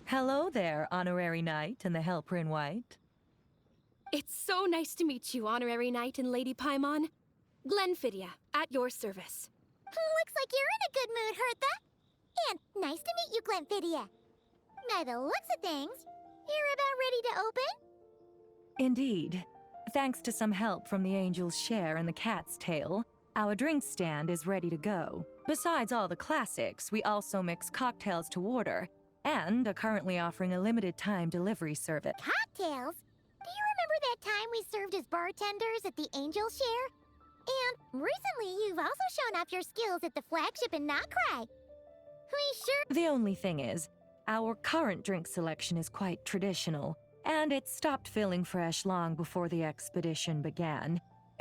Hello there, Honorary Knight and the Helper in White. It's so nice to meet you, Honorary Knight and Lady Paimon. Glenfidia, at your service. Looks like you're in a good mood, Hertha. And nice to meet you, Glenfidia. By the looks of things, you're about ready to open? Indeed. Thanks to some help from the Angel's Share and the Cat's Tail, our drink stand is ready to go. Besides all the classics, we also mix cocktails to order, and are currently offering a limited-time delivery service. Cocktails? Do you remember that time we served as bartenders at the Angel Share? And recently, you've also shown off your skills at the flagship in Nocrai. We sure... The only thing is, our current drink selection is quite traditional, and it stopped feeling fresh long before the expedition began.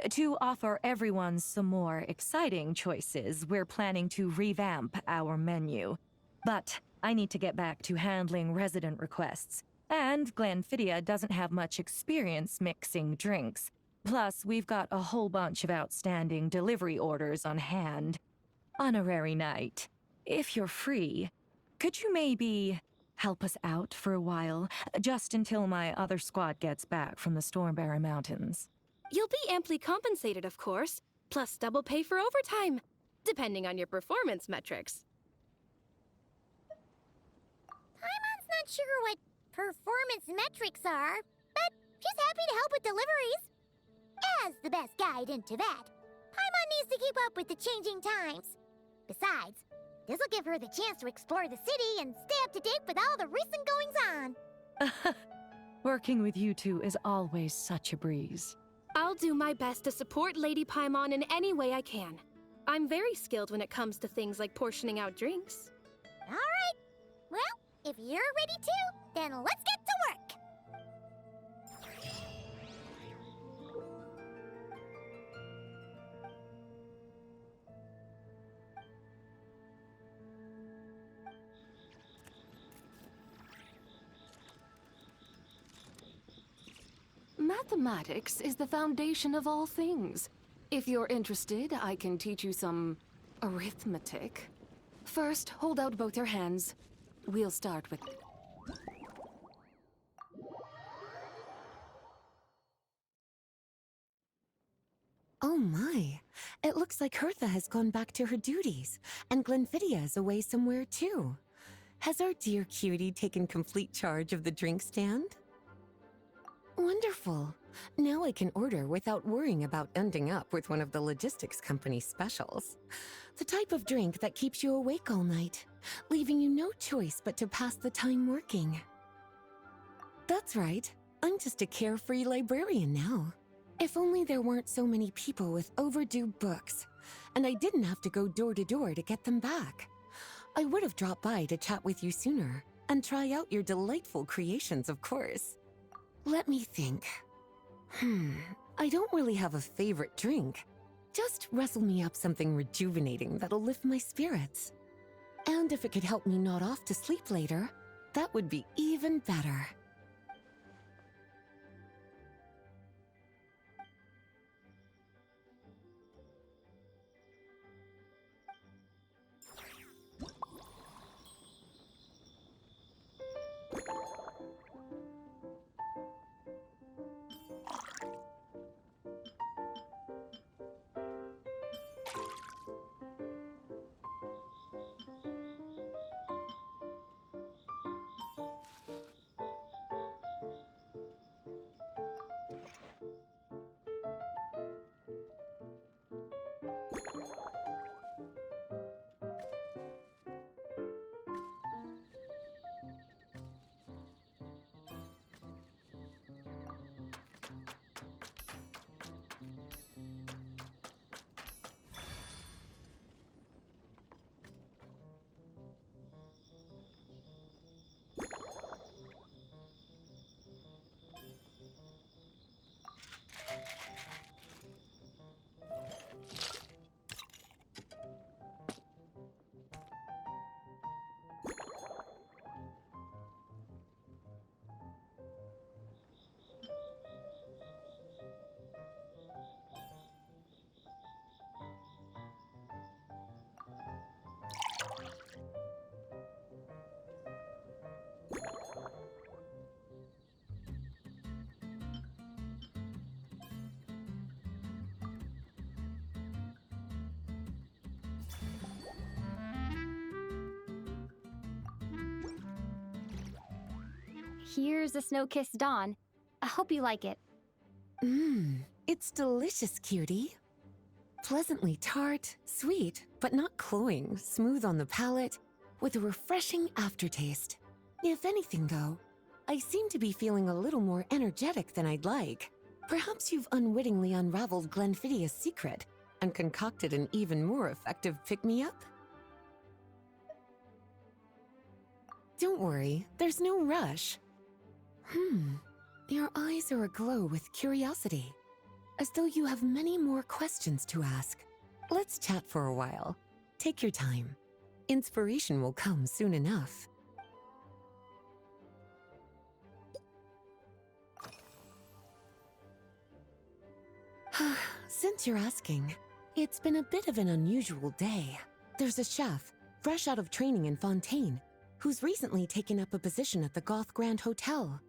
To offer everyone some more exciting choices, we're planning to revamp our menu. But I need to get back to handling resident requests, and Glenfidia doesn't have much experience mixing drinks. Plus, we've got a whole bunch of outstanding delivery orders on hand. Honorary Knight, if you're free, could you maybe help us out for a while, just until my other squad gets back from the Stormbearer Mountains? You'll be amply compensated, of course, plus double pay for overtime, depending on your performance metrics. Paimon's not sure what performance metrics are, but she's happy to help with deliveries. As the best guide into that, Paimon needs to keep up with the changing times. Besides, this'll give her the chance to explore the city and stay up to date with all the recent goings-on. Working with you two is always such a breeze. I'll do my best to support Lady Paimon in any way I can. I'm very skilled when it comes to things like portioning out drinks. All right. Well, if you're ready too, then let's get to work. Mathematics is the foundation of all things. If you're interested, I can teach you some arithmetic. First, hold out both your hands. We'll start with... Oh my, it looks like Hertha has gone back to her duties, and Glenfidia is away somewhere too. Has our dear cutie taken complete charge of the drink stand? Wonderful. Now I can order without worrying about ending up with one of the logistics company's specials. The type of drink that keeps you awake all night, leaving you no choice but to pass the time working. That's right, I'm just a carefree librarian now. If only there weren't so many people with overdue books, and I didn't have to go door to door to get them back. I would have dropped by to chat with you sooner, and try out your delightful creations, of course. Let me think. I don't really have a favorite drink. Just rustle me up something rejuvenating that'll lift my spirits. And if it could help me nod off to sleep later, that would be even better. Here's a snow-kissed dawn. I hope you like it. It's delicious, cutie. Pleasantly tart, sweet, but not cloying, smooth on the palate, with a refreshing aftertaste. If anything, though, I seem to be feeling a little more energetic than I'd like. Perhaps you've unwittingly unraveled Glenfiddia's secret and concocted an even more effective pick-me-up? Don't worry, there's no rush. Your eyes are aglow with curiosity, as though you have many more questions to ask. Let's chat for a while. Take your time. Inspiration will come soon enough. Since you're asking, it's been a bit of an unusual day. There's a chef, fresh out of training in Fontaine, who's recently taken up a position at the Goth Grand Hotel.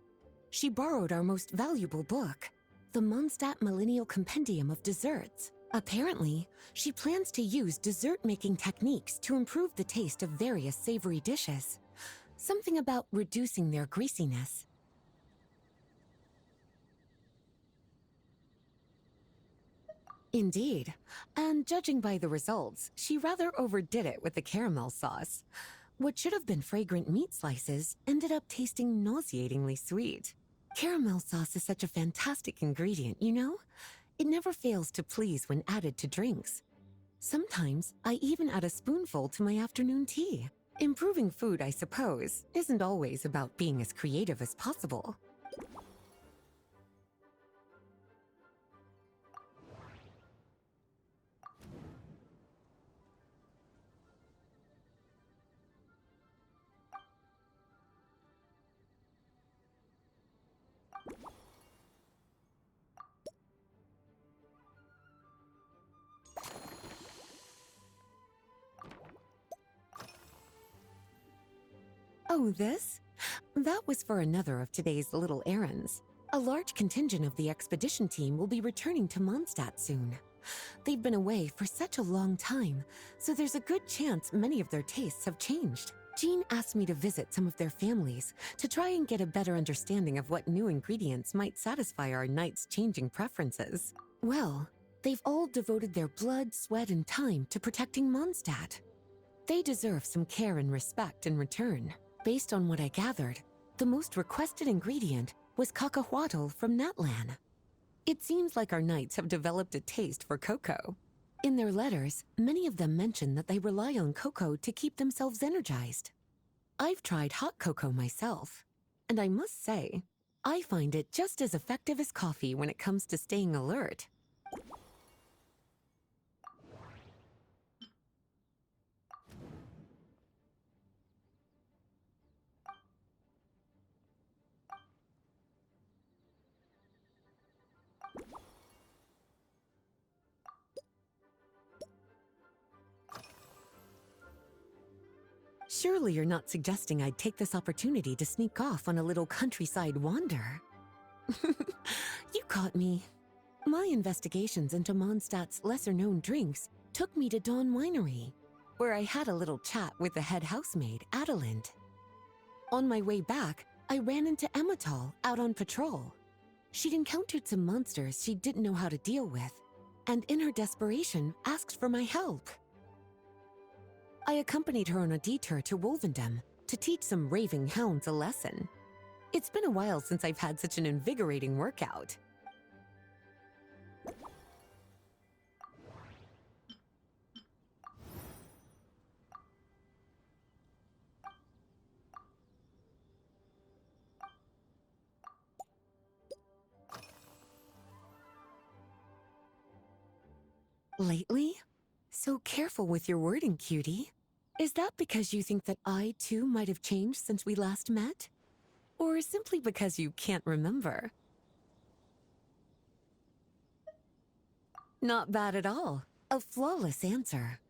She borrowed our most valuable book, the Mondstadt Millennial Compendium of Desserts. Apparently, she plans to use dessert-making techniques to improve the taste of various savory dishes. Something about reducing their greasiness. Indeed, and judging by the results, she rather overdid it with the caramel sauce. What should have been fragrant meat slices ended up tasting nauseatingly sweet. Caramel sauce is such a fantastic ingredient, you know? It never fails to please when added to drinks. Sometimes I even add a spoonful to my afternoon tea. Improving food, I suppose, isn't always about being as creative as possible. Oh, this? That was for another of today's little errands. A large contingent of the expedition team will be returning to Mondstadt soon. They've been away for such a long time, so there's a good chance many of their tastes have changed. Jean asked me to visit some of their families to try and get a better understanding of what new ingredients might satisfy our knights' changing preferences. Well, they've all devoted their blood, sweat, and time to protecting Mondstadt. They deserve some care and respect in return. Based on what I gathered, the most requested ingredient was cacahuatl from Natlan. It seems like our knights have developed a taste for cocoa. In their letters, many of them mention that they rely on cocoa to keep themselves energized. I've tried hot cocoa myself, and I must say, I find it just as effective as coffee when it comes to staying alert. Surely you're not suggesting I'd take this opportunity to sneak off on a little countryside wander? You caught me. My investigations into Mondstadt's lesser-known drinks took me to Dawn Winery, where I had a little chat with the head housemaid, Adelind. On my way back, I ran into Emmetall out on patrol. She'd encountered some monsters she didn't know how to deal with, and in her desperation, asked for my help. I accompanied her on a detour to Wolvendam to teach some raving hounds a lesson. It's been a while since I've had such an invigorating workout. Lately? So careful with your wording, cutie. Is that because you think that I, too, might have changed since we last met? Or simply because you can't remember? Not bad at all. A flawless answer.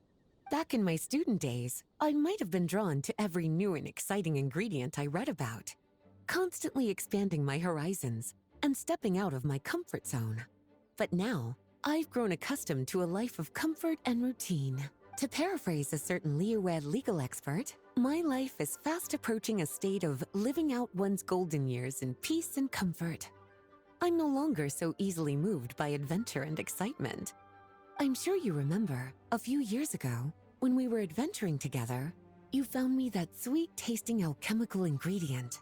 Back in my student days, I might have been drawn to every new and exciting ingredient I read about, constantly expanding my horizons and stepping out of my comfort zone. But now, I've grown accustomed to a life of comfort and routine. To paraphrase a certain Leowed legal expert, my life is fast approaching a state of living out one's golden years in peace and comfort. I'm no longer so easily moved by adventure and excitement. I'm sure you remember, a few years ago, when we were adventuring together, you found me that sweet-tasting alchemical ingredient.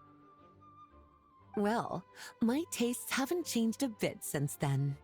Well, my tastes haven't changed a bit since then.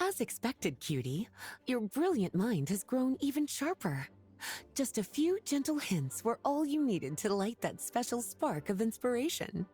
As expected, cutie, your brilliant mind has grown even sharper. Just a few gentle hints were all you needed to light that special spark of inspiration.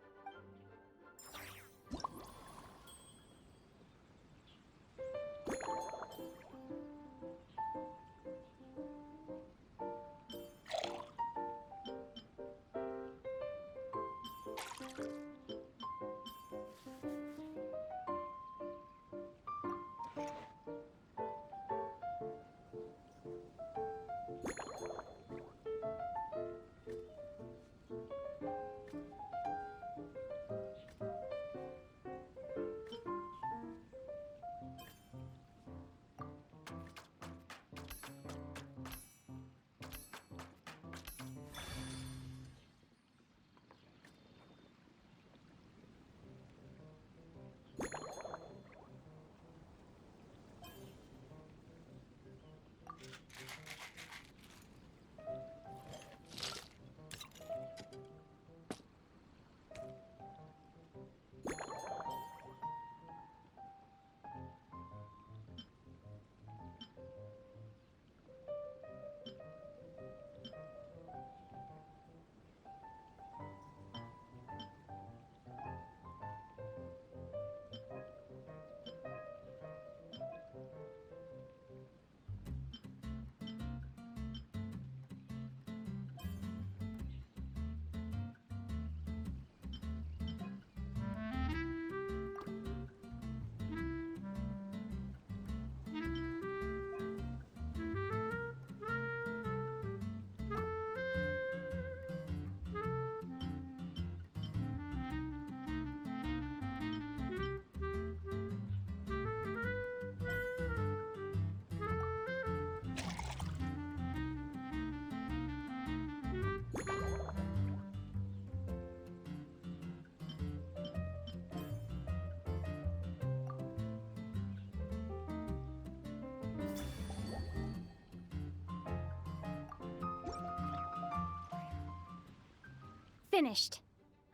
Finished.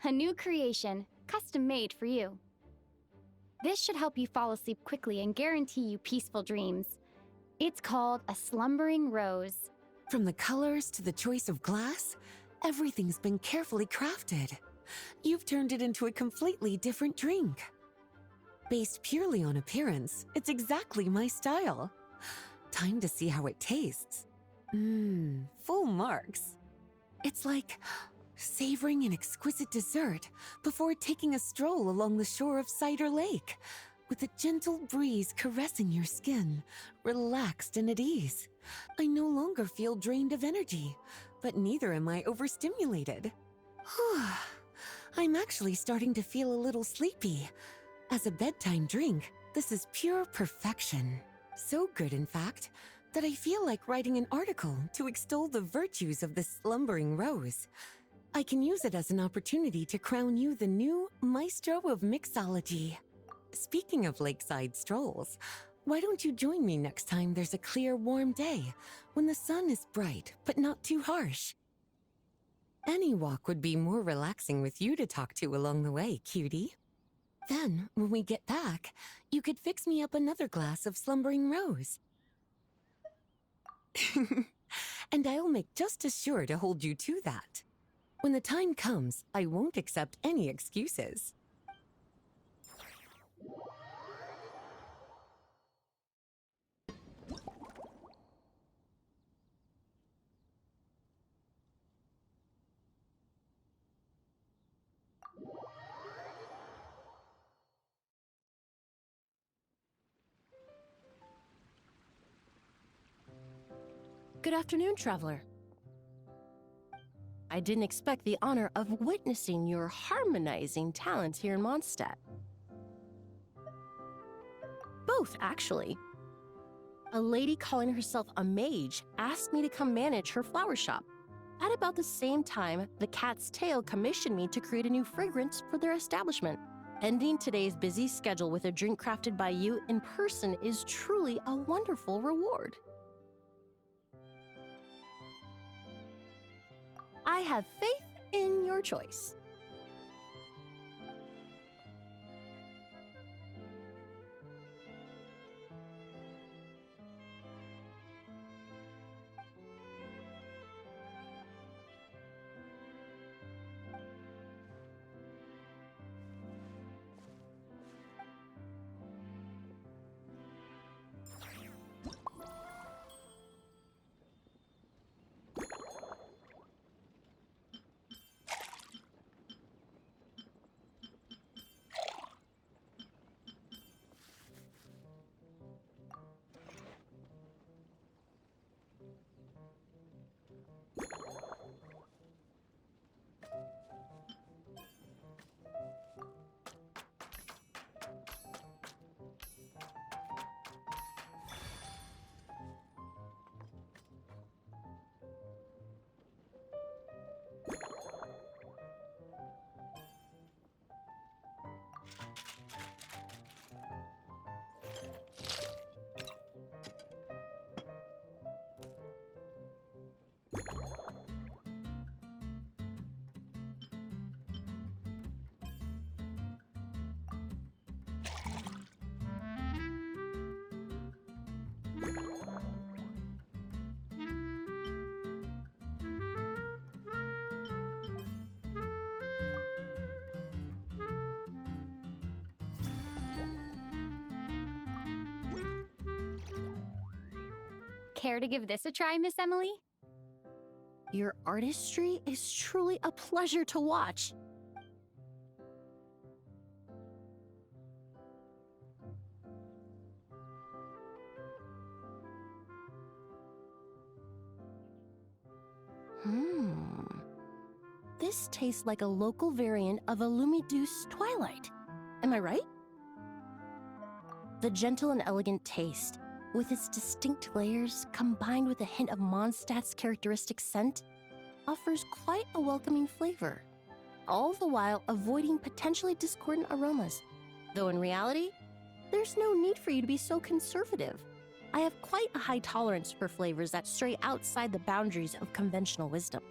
A new creation, custom made for you. This should help you fall asleep quickly and guarantee you peaceful dreams. It's called a slumbering rose. From the colors to the choice of glass, everything's been carefully crafted. You've turned it into a completely different drink. Based purely on appearance, it's exactly my style. Time to see how it tastes. Full marks. It's like savoring an exquisite dessert before taking a stroll along the shore of Cider Lake, with a gentle breeze caressing your skin, relaxed and at ease. I no longer feel drained of energy, but neither am I overstimulated. I'm actually starting to feel a little sleepy. As a bedtime drink, this is pure perfection. So good, in fact, that I feel like writing an article to extol the virtues of this slumbering rose. I can use it as an opportunity to crown you the new maestro of mixology. Speaking of lakeside strolls, Why don't you join me next time there's a clear, warm day, when the sun is bright but not too harsh? Any walk would be more relaxing with you to talk to along the way, cutie. Then, when we get back, you could fix me up another glass of slumbering rose. And I'll make just as sure to hold you to that. When the time comes, I won't accept any excuses. Good afternoon, traveler. I didn't expect the honor of witnessing your harmonizing talents here in Mondstadt. Both, actually. A lady calling herself a mage asked me to come manage her flower shop. At about the same time, the Cat's Tail commissioned me to create a new fragrance for their establishment. Ending today's busy schedule with a drink crafted by you in person is truly a wonderful reward. I have faith in your choice. Care to give this a try, Miss Emily? Your artistry is truly a pleasure to watch. This tastes like a local variant of a Lumiduce Twilight. Am I right? The gentle and elegant taste, with its distinct layers combined with a hint of Mondstadt's characteristic scent, offers quite a welcoming flavor, all the while avoiding potentially discordant aromas. Though in reality, there's no need for you to be so conservative. I have quite a high tolerance for flavors that stray outside the boundaries of conventional wisdom.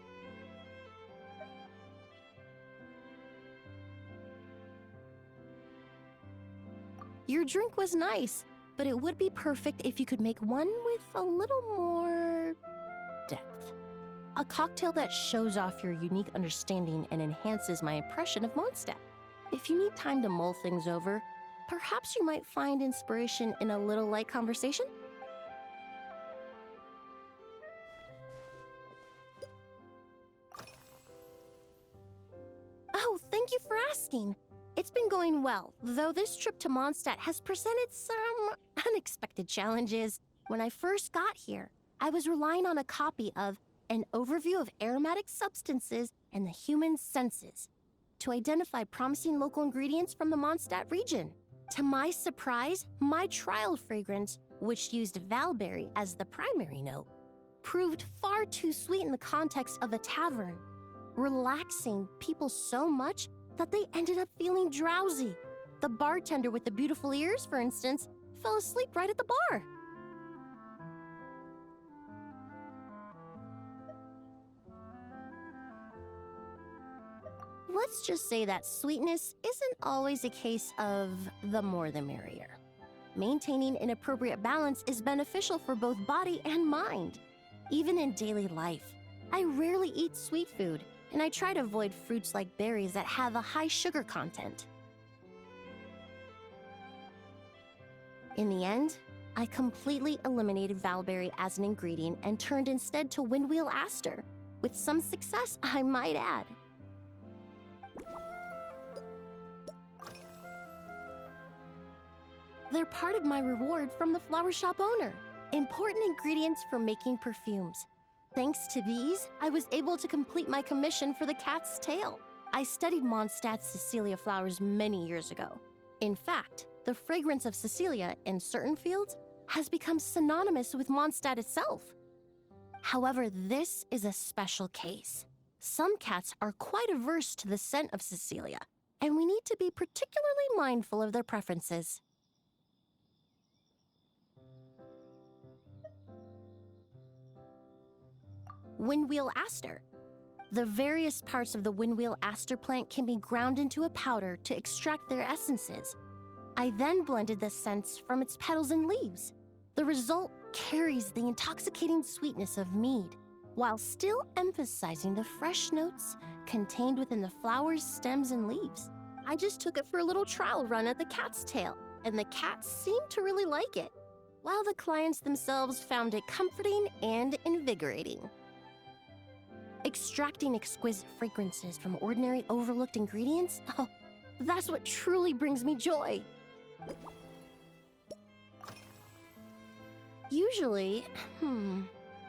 Your drink was nice, but it would be perfect if you could make one with a little more depth. A cocktail that shows off your unique understanding and enhances my impression of Mondstadt. If you need time to mull things over, perhaps you might find inspiration in a little light conversation? Oh, thank you for asking. It's been going well, though this trip to Mondstadt has presented some unexpected challenges. When I first got here, I was relying on a copy of An Overview of Aromatic Substances and the Human Senses to identify promising local ingredients from the Mondstadt region. To my surprise, my trial fragrance, which used valberry as the primary note, proved far too sweet in the context of a tavern, relaxing people so much that they ended up feeling drowsy. The bartender with the beautiful ears, for instance, fell asleep right at the bar. Let's just say that sweetness isn't always a case of the more the merrier. Maintaining an appropriate balance is beneficial for both body and mind. Even in daily life, I rarely eat sweet food, and I try to avoid fruits like berries that have a high sugar content. In the end, I completely eliminated valberry as an ingredient and turned instead to windwheel aster, with some success, I might add. They're part of my reward from the flower shop owner. Important ingredients for making perfumes. Thanks to these, I was able to complete my commission for the cat's tail. I studied Mondstadt's Cecilia flowers many years ago. In fact, the fragrance of Cecilia in certain fields has become synonymous with Mondstadt itself. However, this is a special case. Some cats are quite averse to the scent of Cecilia, and we need to be particularly mindful of their preferences. Windwheel aster. The various parts of the windwheel aster plant can be ground into a powder to extract their essences. I then blended the scents from its petals and leaves. The result carries the intoxicating sweetness of mead, while still emphasizing the fresh notes contained within the flower's stems and leaves. I just took it for a little trial run at the cat's tail, and the cats seemed to really like it, while the clients themselves found it comforting and invigorating. Extracting exquisite fragrances from ordinary overlooked ingredients? Oh, that's what truly brings me joy. Usually,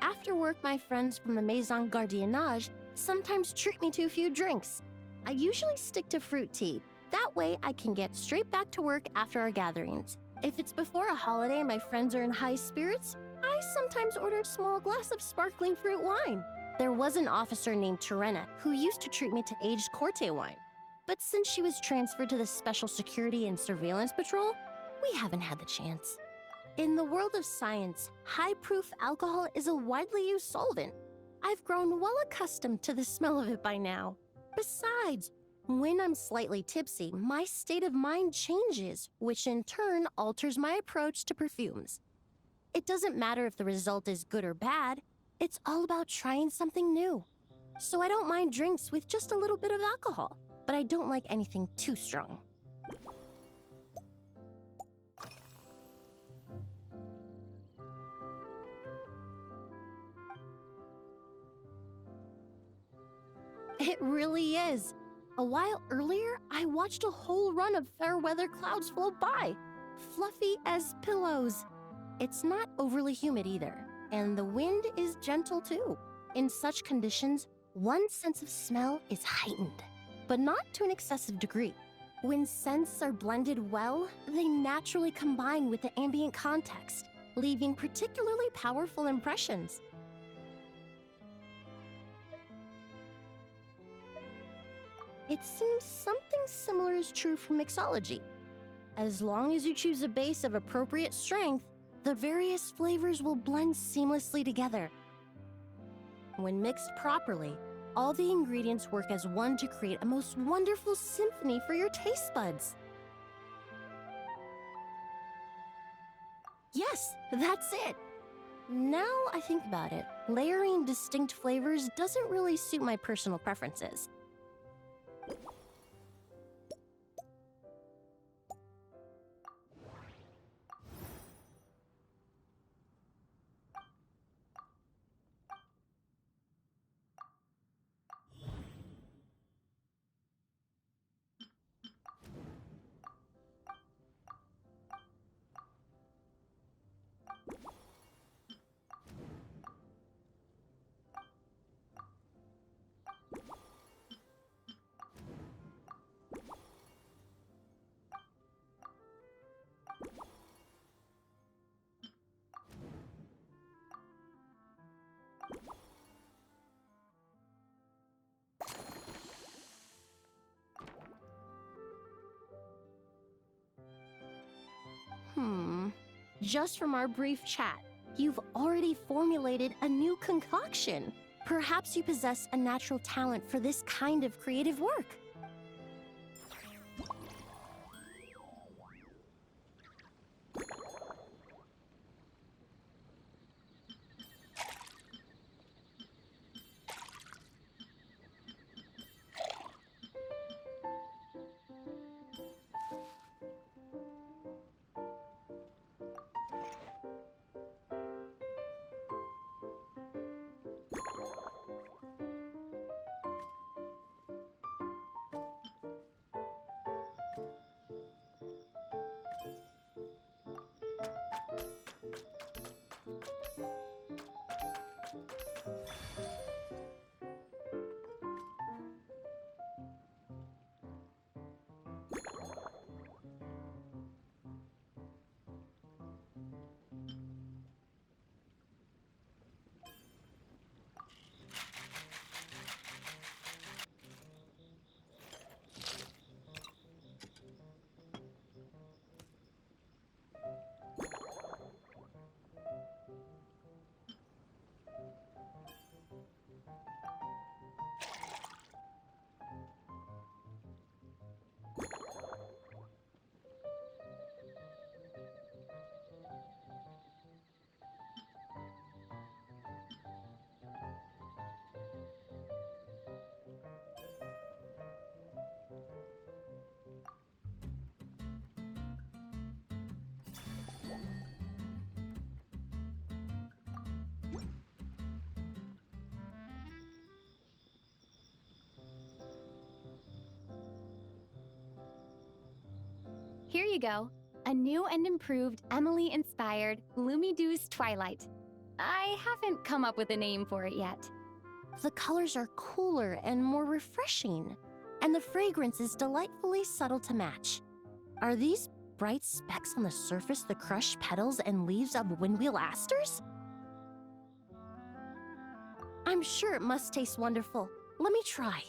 after work, my friends from the Maison Gardiennage sometimes treat me to a few drinks. I usually stick to fruit tea. That way, I can get straight back to work after our gatherings. If it's before a holiday and my friends are in high spirits, I sometimes order a small glass of sparkling fruit wine. There was an officer named Terena who used to treat me to aged Corte wine. But since she was transferred to the Special Security and Surveillance Patrol, we haven't had the chance. In the world of science, high-proof alcohol is a widely used solvent. I've grown well accustomed to the smell of it by now. Besides, when I'm slightly tipsy, my state of mind changes, which in turn alters my approach to perfumes. It doesn't matter if the result is good or bad, it's all about trying something new. So I don't mind drinks with just a little bit of alcohol, but I don't like anything too strong. It really is. A while earlier, I watched a whole run of fair weather clouds float by, fluffy as pillows. It's not overly humid either, and the wind is gentle too. In such conditions, one sense of smell is heightened, but not to an excessive degree. When scents are blended well, they naturally combine with the ambient context, leaving particularly powerful impressions. It seems something similar is true for mixology. As long as you choose a base of appropriate strength, the various flavors will blend seamlessly together. When mixed properly, all the ingredients work as one to create a most wonderful symphony for your taste buds. Yes, that's it. Now I think about it, layering distinct flavors doesn't really suit my personal preferences. Just from our brief chat, you've already formulated a new concoction. Perhaps you possess a natural talent for this kind of creative work. Here you go. A new and improved Emily-inspired Gloomy Dew's Twilight. I haven't come up with a name for it yet. The colors are cooler and more refreshing, and the fragrance is delightfully subtle to match. Are these bright specks on the surface the crushed petals and leaves of windwheel asters? I'm sure it must taste wonderful. Let me try.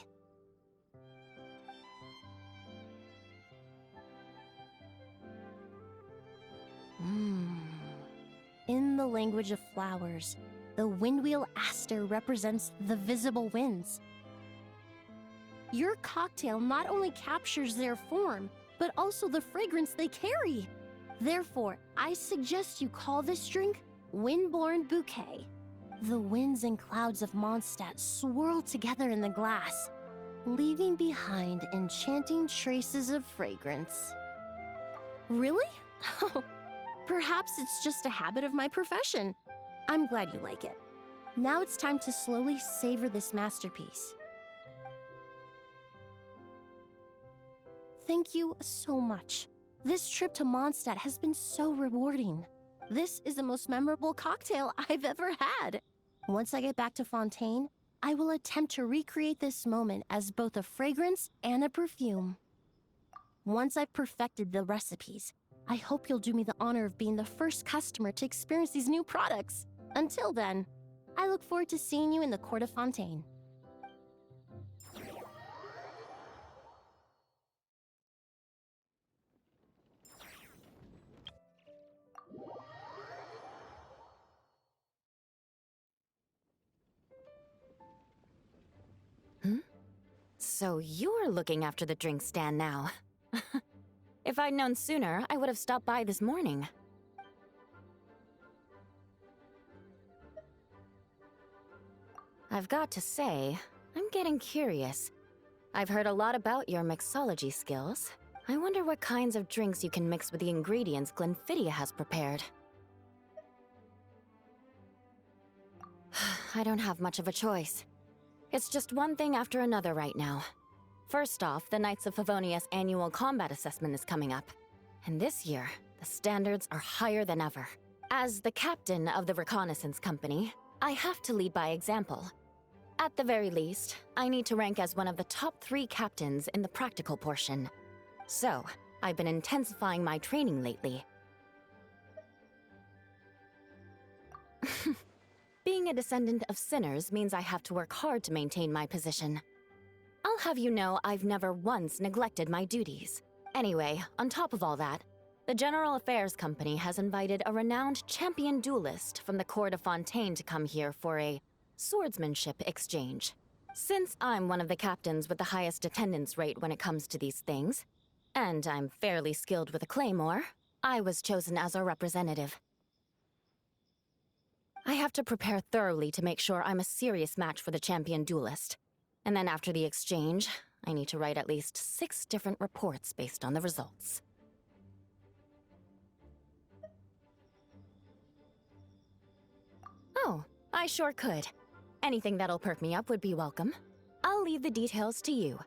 In the language of flowers, the windwheel aster represents the visible winds. Your cocktail not only captures their form, but also the fragrance they carry. Therefore, I suggest you call this drink Windborne Bouquet. The winds and clouds of Mondstadt swirl together in the glass, leaving behind enchanting traces of fragrance. Really? Perhaps it's just a habit of my profession. I'm glad you like it. Now it's time to slowly savor this masterpiece. Thank you so much. This trip to Mondstadt has been so rewarding. This is the most memorable cocktail I've ever had. Once I get back to Fontaine, I will attempt to recreate this moment as both a fragrance and a perfume. Once I've perfected the recipes, I hope you'll do me the honor of being the first customer to experience these new products. Until then, I look forward to seeing you in the Court of Fontaine. So you're looking after the drink stand now. If I'd known sooner, I would have stopped by this morning. I've got to say, I'm getting curious. I've heard a lot about your mixology skills. I wonder what kinds of drinks you can mix with the ingredients Glenfiddich has prepared. I don't have much of a choice. It's just one thing after another right now. First off, the Knights of Favonius annual combat assessment is coming up. And this year, the standards are higher than ever. As the captain of the reconnaissance company, I have to lead by example. At the very least, I need to rank as one of the top 3 captains in the practical portion. So, I've been intensifying my training lately. Being a descendant of sinners means I have to work hard to maintain my position. I'll have you know I've never once neglected my duties. Anyway, on top of all that, The General Affairs Company has invited a renowned champion duelist from the court of Fontaine to come here for a swordsmanship exchange. Since I'm one of the captains with the highest attendance rate when it comes to these things, and I'm fairly skilled with a claymore, I was chosen as our representative. I have to prepare thoroughly to make sure I'm a serious match for the champion duelist. And then after the exchange, I need to write at least 6 different reports based on the results. Oh, I sure could. Anything that'll perk me up would be welcome. I'll leave the details to you.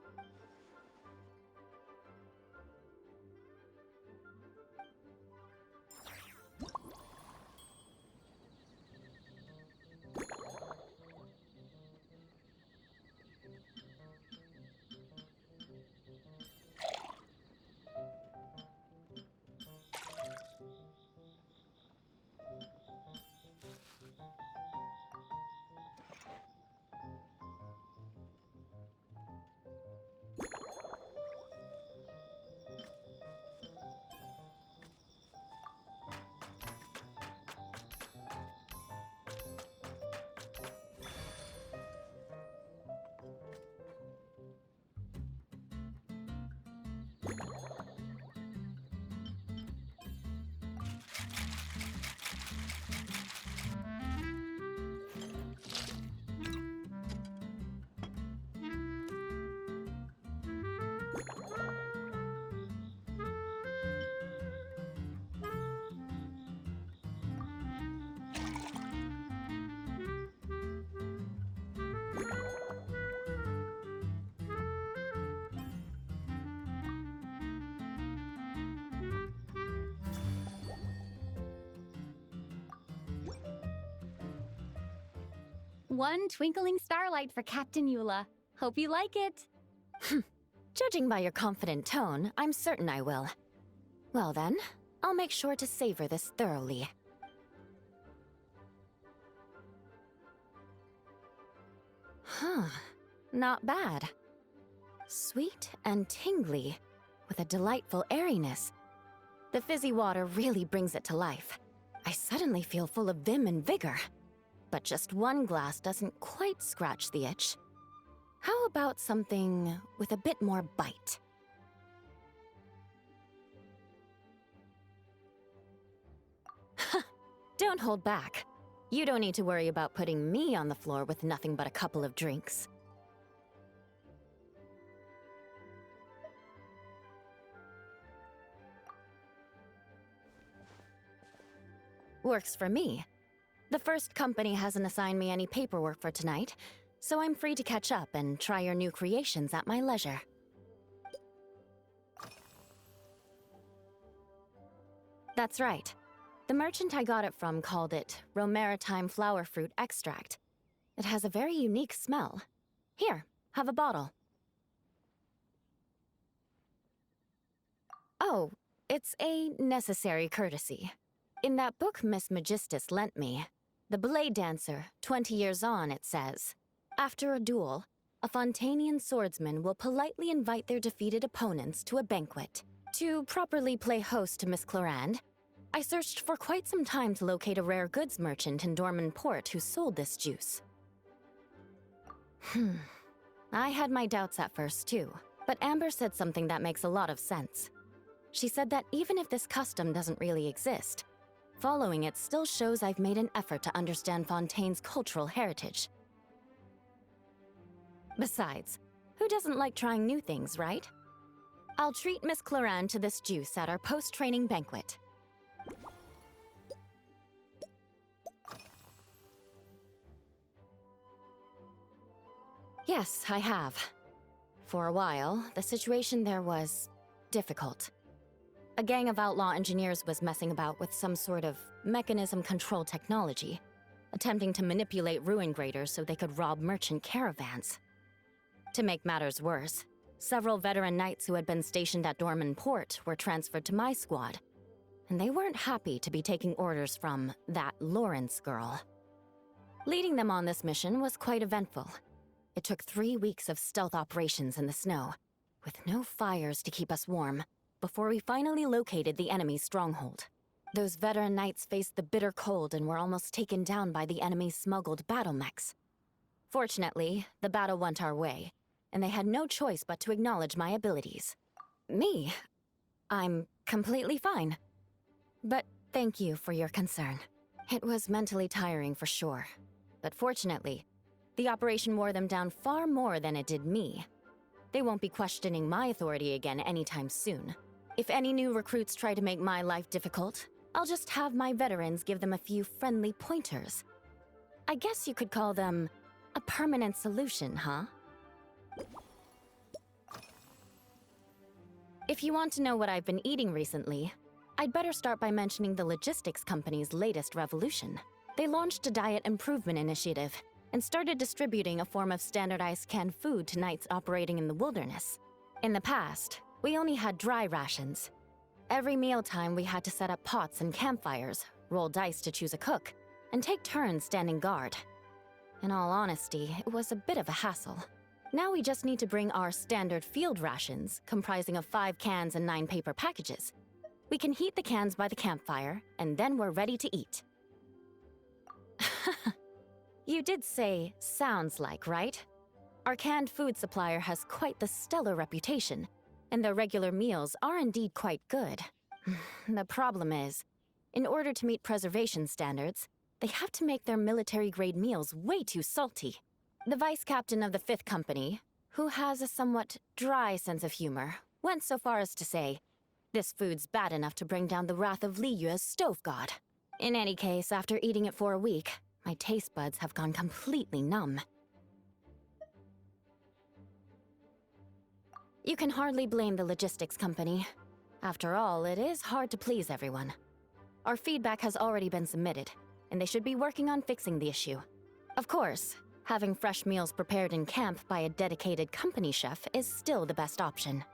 One twinkling starlight for Captain Eula. Hope you like it. Judging by your confident tone, I'm certain I will. Well then, I'll make sure to savor this thoroughly. Huh, not bad. Sweet and tingly, with a delightful airiness. The fizzy water really brings it to life. I suddenly feel full of vim and vigor. But just one glass doesn't quite scratch the itch. How about something with a bit more bite? Don't hold back. You don't need to worry about putting me on the floor with nothing but a couple of drinks. Works for me. The first company hasn't assigned me any paperwork for tonight, so I'm free to catch up and try your new creations at my leisure. That's right. The merchant I got it from called it Romaritime Flower Fruit Extract. It has a very unique smell. Here, have a bottle. Oh, it's a necessary courtesy. In that book Miss Magistus lent me, The Blade Dancer, 20 Years On, it says, after a duel, a Fontanian swordsman will politely invite their defeated opponents to a banquet. To properly play host to Miss Clarande, I searched for quite some time to locate a rare goods merchant in Dorman Port who sold this juice. I had my doubts at first too, but Amber said something that makes a lot of sense. She said that even if this custom doesn't really exist, following it still shows I've made an effort to understand Fontaine's cultural heritage. Besides, who doesn't like trying new things, right? I'll treat Miss Clarande to this juice at our post-training banquet. Yes, I have. For a while, the situation there was difficult. A gang of outlaw engineers was messing about with some sort of mechanism control technology, attempting to manipulate ruin graders so they could rob merchant caravans. To make matters worse, several veteran knights who had been stationed at Dorman Port were transferred to my squad, and they weren't happy to be taking orders from that Lawrence girl. Leading them on this mission was quite eventful. It took 3 weeks of stealth operations in the snow, with no fires to keep us warm, before we finally located the enemy's stronghold. Those veteran knights faced the bitter cold and were almost taken down by the enemy's smuggled battle mechs. Fortunately, the battle went our way, and they had no choice but to acknowledge my abilities. Me? I'm completely fine. But thank you for your concern. It was mentally tiring for sure. But fortunately, the operation wore them down far more than it did me. They won't be questioning my authority again anytime soon. If any new recruits try to make my life difficult, I'll just have my veterans give them a few friendly pointers. I guess you could call them a permanent solution, huh? If you want to know what I've been eating recently, I'd better start by mentioning the logistics company's latest revolution. They launched a diet improvement initiative and started distributing a form of standardized canned food to knights operating in the wilderness. In the past, we only had dry rations. Every mealtime we had to set up pots and campfires, roll dice to choose a cook, and take turns standing guard. In all honesty, it was a bit of a hassle. Now we just need to bring our standard field rations, comprising of 5 cans and 9 paper packages. We can heat the cans by the campfire, and then we're ready to eat. You did say, sounds like, right? Our canned food supplier has quite the stellar reputation, and their regular meals are indeed quite good. The problem is, in order to meet preservation standards, they have to make their military-grade meals way too salty. The vice captain of the 5th Company, who has a somewhat dry sense of humor, went so far as to say, "This food's bad enough to bring down the wrath of Liyue's stove god." In any case, after eating it for a week, my taste buds have gone completely numb. You can hardly blame the logistics company. After all, it is hard to please everyone. Our feedback has already been submitted, and they should be working on fixing the issue. Of course, having fresh meals prepared in camp by a dedicated company chef is still the best option.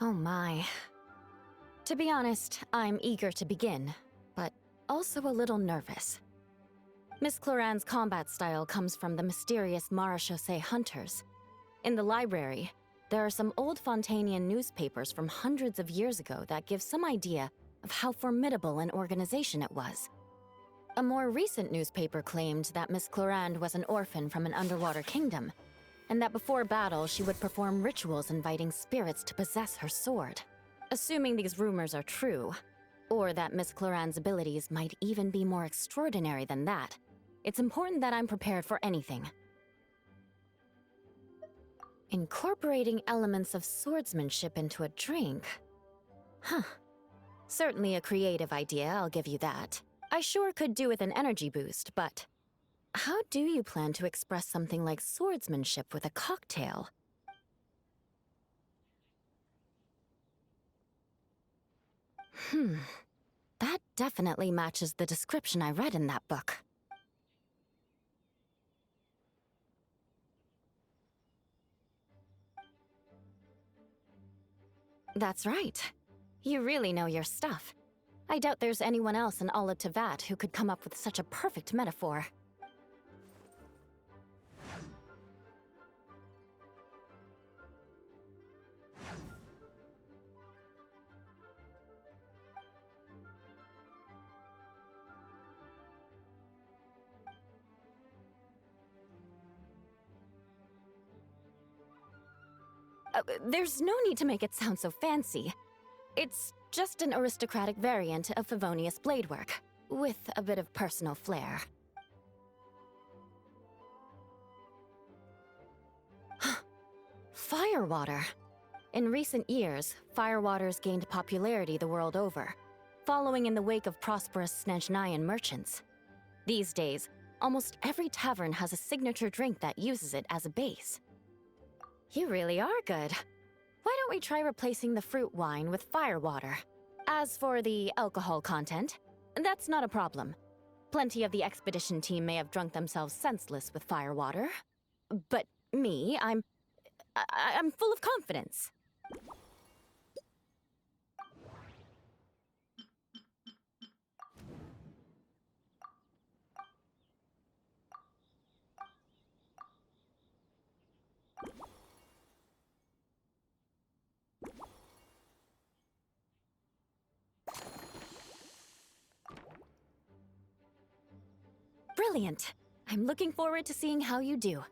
Oh my. To be honest, I'm eager to begin, but also a little nervous. Miss Cloran's combat style comes from the mysterious Marechaussee hunters. In the library, there are some old Fontanian newspapers from hundreds of years ago that give some idea of how formidable an organization it was. A more recent newspaper claimed that Miss Cloran was an orphan from an underwater kingdom, and that before battle she would perform rituals inviting spirits to possess her sword. Assuming these rumors are true, or that Miss Cloran's abilities might even be more extraordinary than that, it's important that I'm prepared for anything. Incorporating elements of swordsmanship into a drink? Huh. Certainly a creative idea, I'll give you that. I sure could do with an energy boost, but how do you plan to express something like swordsmanship with a cocktail? That definitely matches the description I read in that book. That's right. You really know your stuff. I doubt there's anyone else in all of Tevat who could come up with such a perfect metaphor. There's no need to make it sound so fancy. It's just an aristocratic variant of Favonius bladework, with a bit of personal flair. Firewater. In recent years, firewaters gained popularity the world over, following in the wake of prosperous Snezhnayan merchants. These days, almost every tavern has a signature drink that uses it as a base. You really are good. Why don't we try replacing the fruit wine with firewater? As for the alcohol content, that's not a problem. Plenty of the expedition team may have drunk themselves senseless with firewater. But me, I'm full of confidence. Brilliant. I'm looking forward to seeing how you do.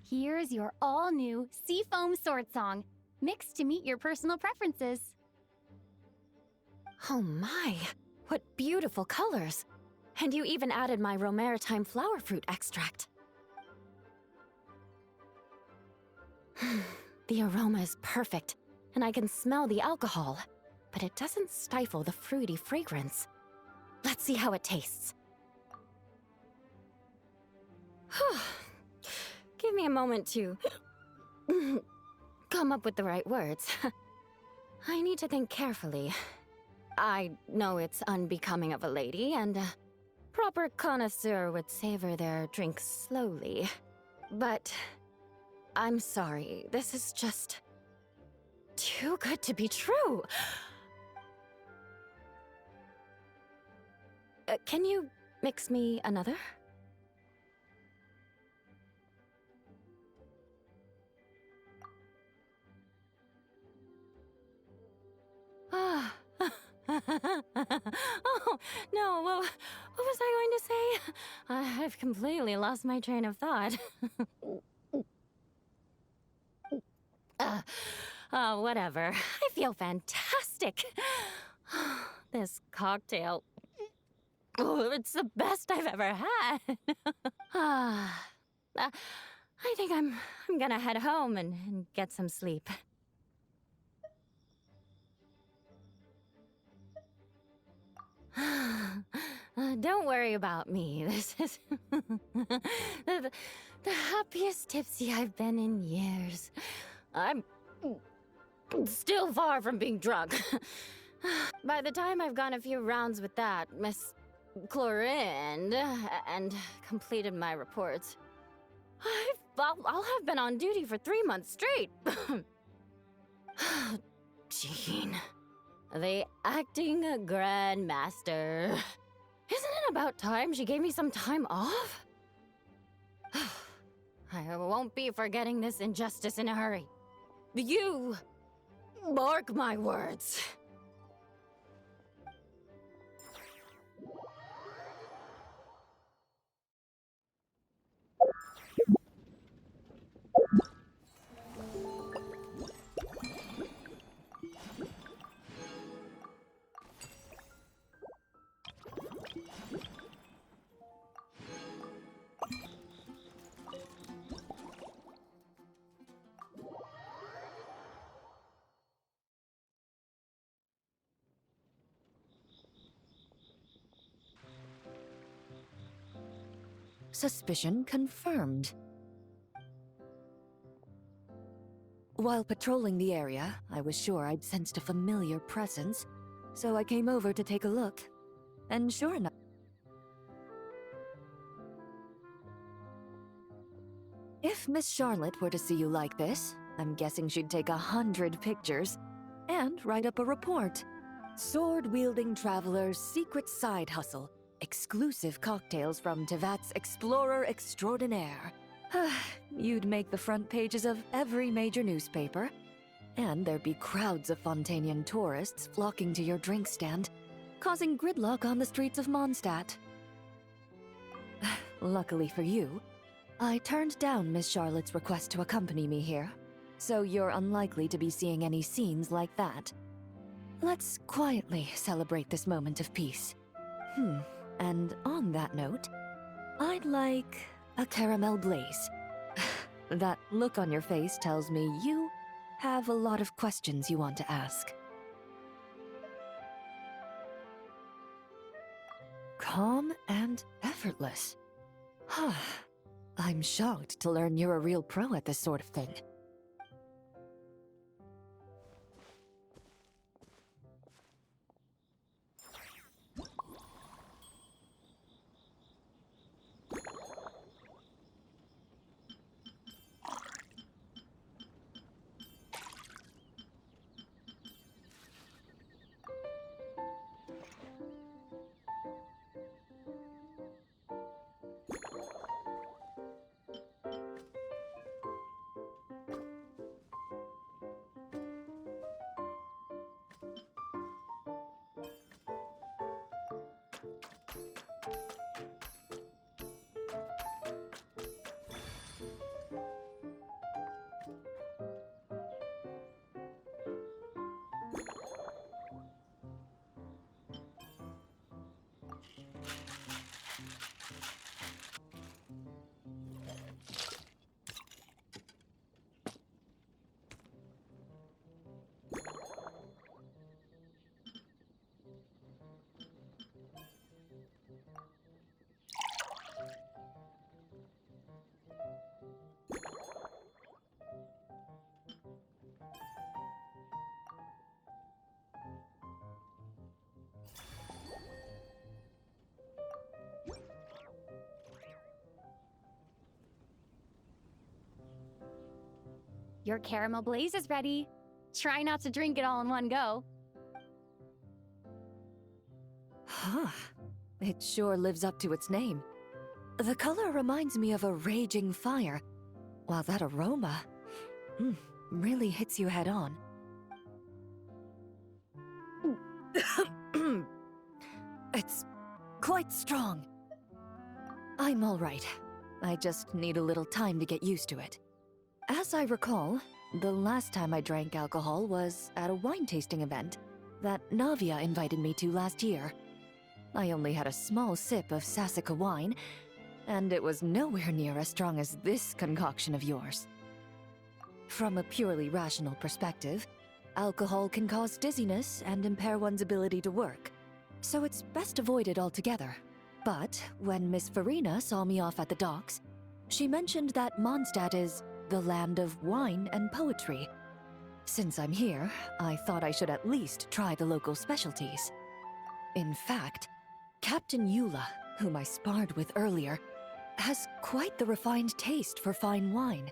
Here's your all-new Seafoam Sword Song, mixed to meet your personal preferences. Oh my, what beautiful colors! And you even added my romaritime flower fruit extract. The aroma is perfect, and I can smell the alcohol, but it doesn't stifle the fruity fragrance. Let's see how it tastes. Give me a moment to come up with the right words. I need to think carefully. I know it's unbecoming of a lady, and a proper connoisseur would savor their drinks slowly. But I'm sorry, this is just too good to be true. Can you mix me another? Oh, no, what was I going to say? I've completely lost my train of thought. Whatever. I feel fantastic. This cocktail... Oh, it's the best I've ever had. I think I'm gonna head home and get some sleep. Don't worry about me. This is the happiest tipsy I've been in years. I'm still far from being drunk. By the time I've gone a few rounds with that, Miss Chlorinde, and completed my reports, I'll have been on duty for 3 months straight. Jean. The acting grandmaster. Isn't it about time she gave me some time off? I won't be forgetting this injustice in a hurry. You mark my words. Suspicion confirmed. While patrolling the area, I was sure I'd sensed a familiar presence, so I came over to take a look. And sure enough... If Miss Charlotte were to see you like this, I'm guessing she'd take 100 pictures and write up a report. Sword-wielding traveler's secret side hustle. Exclusive cocktails from Tevat's Explorer Extraordinaire. You'd make the front pages of every major newspaper. And there'd be crowds of Fontanian tourists flocking to your drink stand, causing gridlock on the streets of Mondstadt. Luckily for you, I turned down Miss Charlotte's request to accompany me here, so you're unlikely to be seeing any scenes like that. Let's quietly celebrate this moment of peace. And on that note, I'd like a caramel blaze. That look on your face tells me you have a lot of questions you want to ask. Calm and effortless. I'm shocked to learn you're a real pro at this sort of thing. Your caramel blaze is ready. Try not to drink it all in one go. It sure lives up to its name. The color reminds me of a raging fire, while that aroma really hits you head on. It's quite strong. I'm all right. I just need a little time to get used to it. As I recall, the last time I drank alcohol was at a wine tasting event that Navia invited me to last year. I only had a small sip of Sassica wine, and it was nowhere near as strong as this concoction of yours. From a purely rational perspective, alcohol can cause dizziness and impair one's ability to work, so it's best avoided altogether. But when Miss Farina saw me off at the docks, she mentioned that Mondstadt is the land of wine and poetry. Since I'm here, I thought I should at least try the local specialties. In fact, Captain Eula, whom I sparred with earlier, has quite the refined taste for fine wine.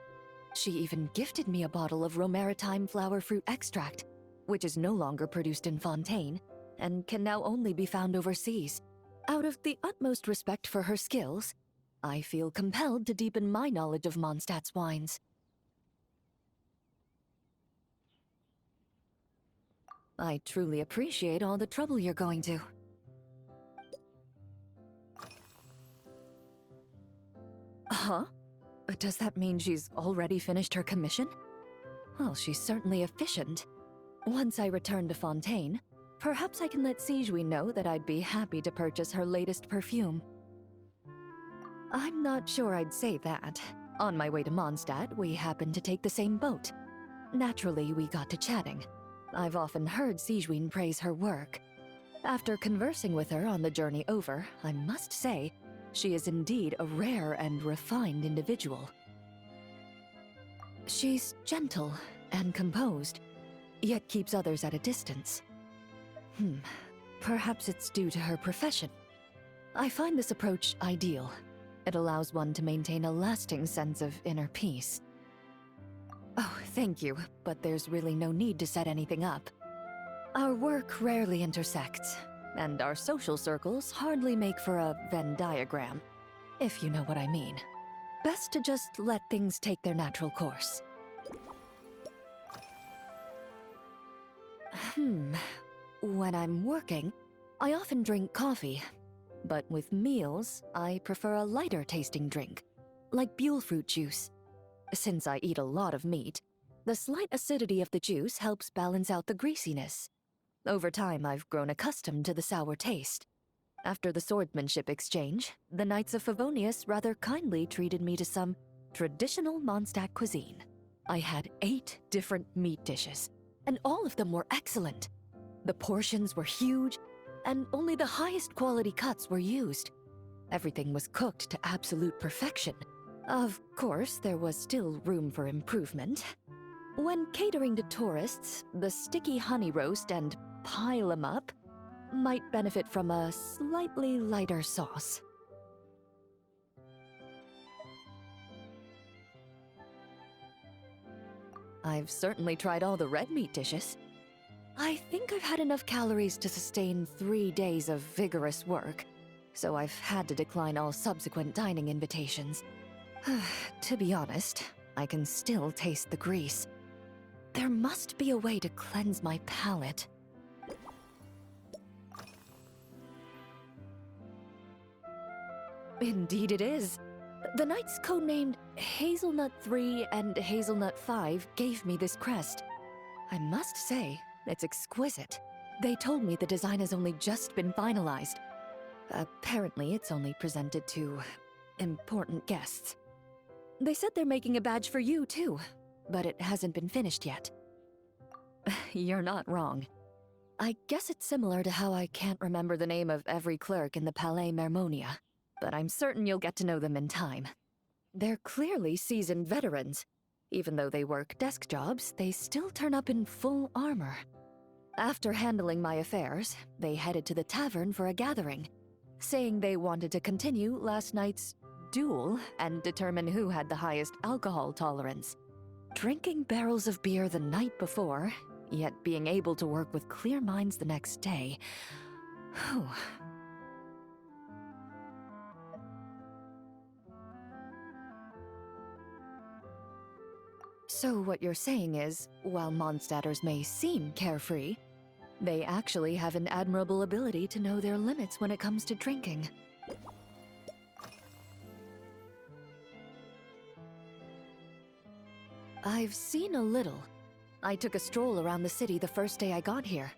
She even gifted me a bottle of Romaritime flower fruit extract, which is no longer produced in Fontaine, and can now only be found overseas. Out of the utmost respect for her skills, I feel compelled to deepen my knowledge of Mondstadt's wines. I truly appreciate all the trouble you're going to. Huh? Does that mean she's already finished her commission? Well, she's certainly efficient. Once I return to Fontaine, perhaps I can let Sijui know that I'd be happy to purchase her latest perfume. I'm not sure I'd say that. On my way to Mondstadt, we happened to take the same boat. Naturally, we got to chatting. I've often heard Sijui praise her work. After conversing with her on the journey over, I must say, she is indeed a rare and refined individual. She's gentle and composed, yet keeps others at a distance. Perhaps it's due to her profession. I find this approach ideal. It allows one to maintain a lasting sense of inner peace. Oh, thank you, but there's really no need to set anything up. Our work rarely intersects, and our social circles hardly make for a Venn diagram, if you know what I mean. Best to just let things take their natural course. When I'm working, I often drink coffee. But with meals, I prefer a lighter tasting drink, like Buell fruit juice. Since I eat a lot of meat, the slight acidity of the juice helps balance out the greasiness. Over time, I've grown accustomed to the sour taste. After the swordsmanship exchange, the Knights of Favonius rather kindly treated me to some traditional Mondstadt cuisine. I had 8 different meat dishes, and all of them were excellent. The portions were huge, and only the highest quality cuts were used. Everything was cooked to absolute perfection. Of course, there was still room for improvement. When catering to tourists, the sticky honey roast and pile 'em up might benefit from a slightly lighter sauce. I've certainly tried all the red meat dishes. I think I've had enough calories to sustain 3 days of vigorous work, so I've had to decline all subsequent dining invitations. To be honest, I can still taste the grease. There must be a way to cleanse my palate. Indeed it is. The knights codenamed Hazelnut 3 and Hazelnut 5 gave me this crest. I must say, it's exquisite. They told me the design has only just been finalized. Apparently, it's only presented to important guests. They said they're making a badge for you, too, but it hasn't been finished yet. You're not wrong. I guess it's similar to how I can't remember the name of every clerk in the Palais Mermonia, but I'm certain you'll get to know them in time. They're clearly seasoned veterans. Even though they work desk jobs, they still turn up in full armor. After handling my affairs, they headed to the tavern for a gathering, saying they wanted to continue last night's duel and determine who had the highest alcohol tolerance. Drinking barrels of beer the night before, yet being able to work with clear minds the next day. Whew. So what you're saying is, while Mondstadters may seem carefree, they actually have an admirable ability to know their limits when it comes to drinking. I've seen a little. I took a stroll around the city the first day I got here.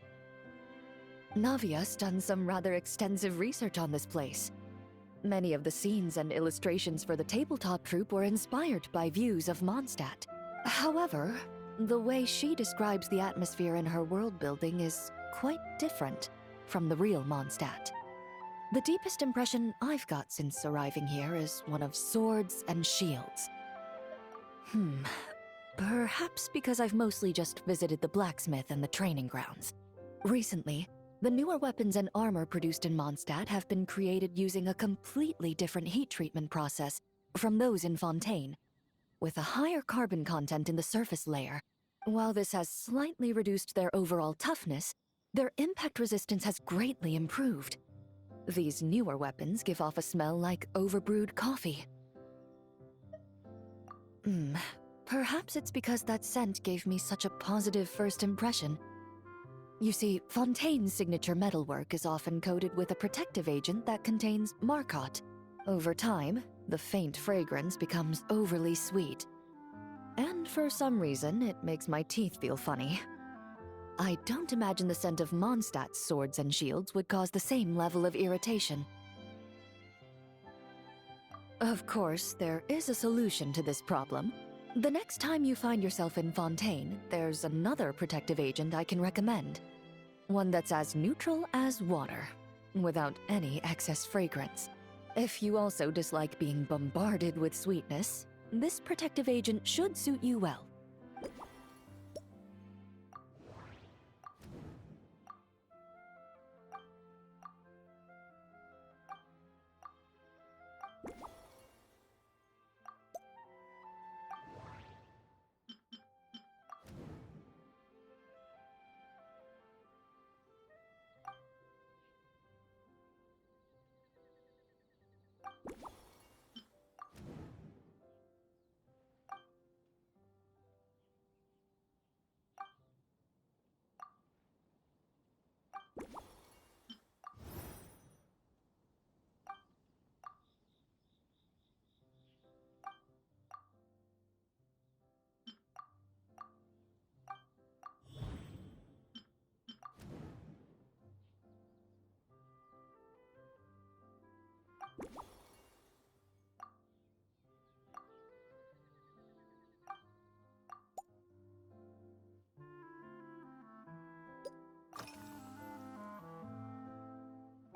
Navia's done some rather extensive research on this place. Many of the scenes and illustrations for the tabletop troupe were inspired by views of Mondstadt. However, the way she describes the atmosphere in her world building is quite different from the real Mondstadt. The deepest impression I've got since arriving here is one of swords and shields. Perhaps because I've mostly just visited the blacksmith and the training grounds. Recently, the newer weapons and armor produced in Mondstadt have been created using a completely different heat treatment process from those in Fontaine, with a higher carbon content in the surface layer. While this has slightly reduced their overall toughness, their impact resistance has greatly improved. These newer weapons give off a smell like overbrewed coffee. Perhaps it's because that scent gave me such a positive first impression. You see, Fontaine's signature metalwork is often coated with a protective agent that contains Marcotte. Over time, the faint fragrance becomes overly sweet. And for some reason, it makes my teeth feel funny. I don't imagine the scent of Mondstadt's swords and shields would cause the same level of irritation. Of course, there is a solution to this problem. The next time you find yourself in Fontaine, there's another protective agent I can recommend. One that's as neutral as water, without any excess fragrance. If you also dislike being bombarded with sweetness, this protective agent should suit you well.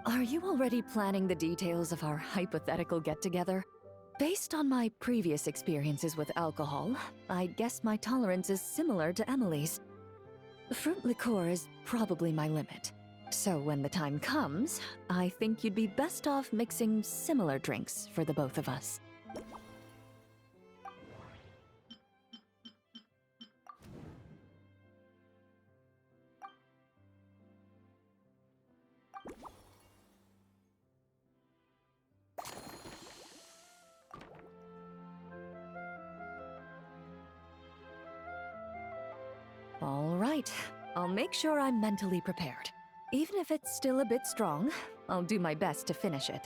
Are you already planning the details of our hypothetical get-together? Based on my previous experiences with alcohol, I guess my tolerance is similar to Emily's. Fruit liqueur is probably my limit. So when the time comes, I think you'd be best off mixing similar drinks for the both of us. All right, I'll make sure I'm mentally prepared. Even if it's still a bit strong, I'll do my best to finish it.